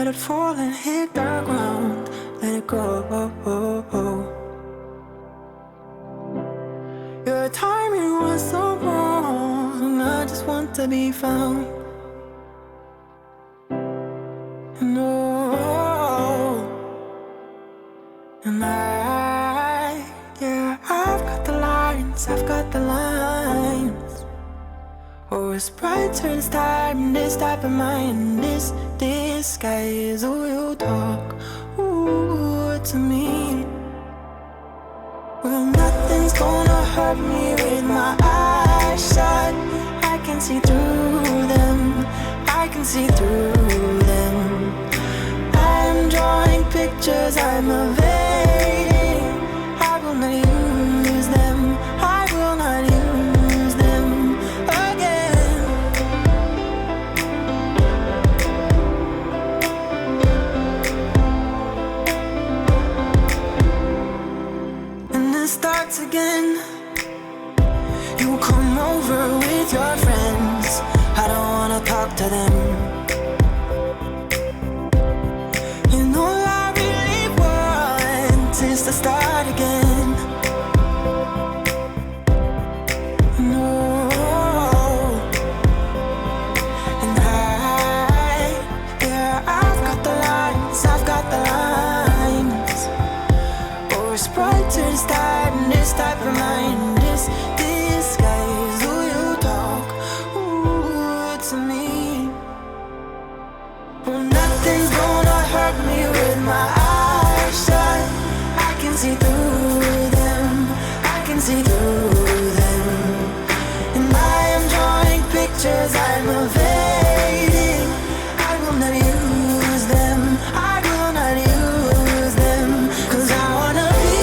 let it fall and hit the ground. Let it go. Your timing was so wrong, and I just want to be found. No, and I've got the lines, I've got the lines. Oh, it's brighter this time, this type of mind, this disguise. Oh, you talk, ooh, to me. Well, nothing's gonna hurt me with my eyes shut. I can see through them, I can see through them. I'm drawing pictures, I'm evading. I will not use them, I will not use them again. And it starts again. You come over with your friends, I don't wanna talk to them. And all I really want is to start again. No, and I've got the lines, I've got the lines. Oh, it's brighter this time, this type of mind, this disguise. Who you talk, ooh, to me. Well, nothing's gonna hurt me with my eyes shut. I can see through them, I can see through them. And I am drawing pictures, I'm evading. I will not use them, I will not use them. 'Cause I wanna be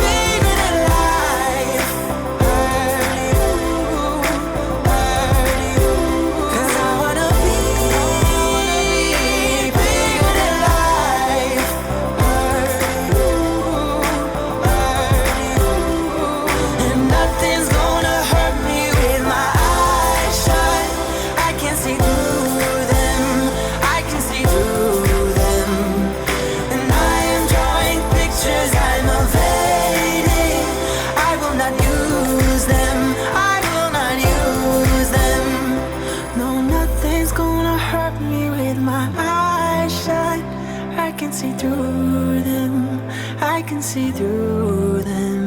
bigger than life. Hurt you. 'Cause I wanna be bigger than life. Hurt you. And nothing's gonna hurt me with my eyes shut. I can see through them, I can see through them. And I am drawing pictures, I'm evading. I will not use them, I will not use them. No, nothing's gonna hurt me with my eyes shut. I can see through them, I can see through them.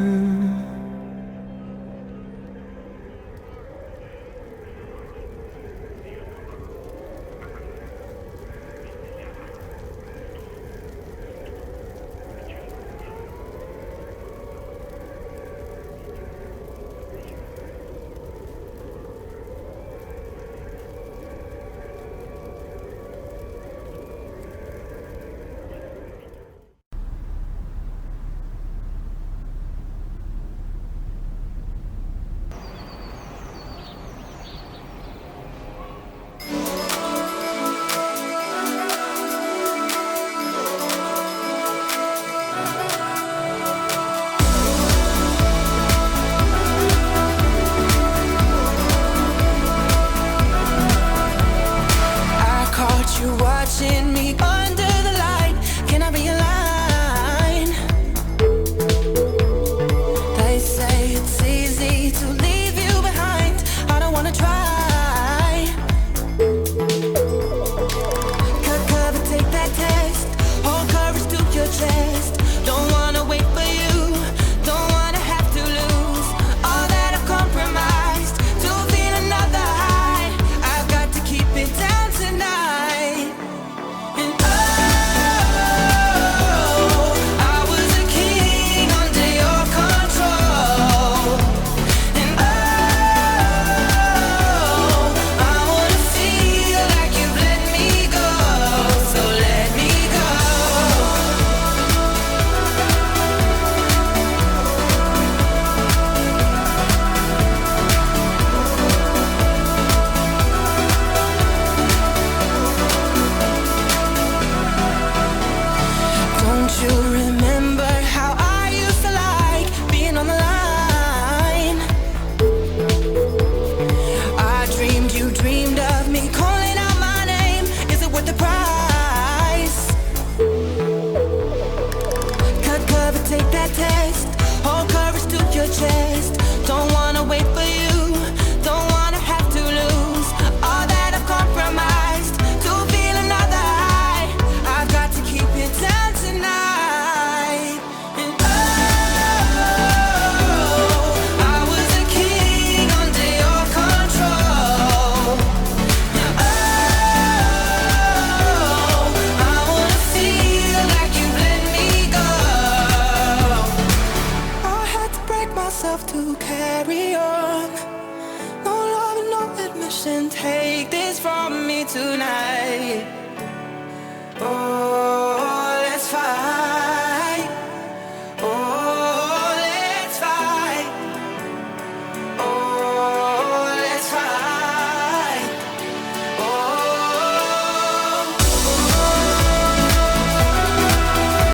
and take this from me tonight.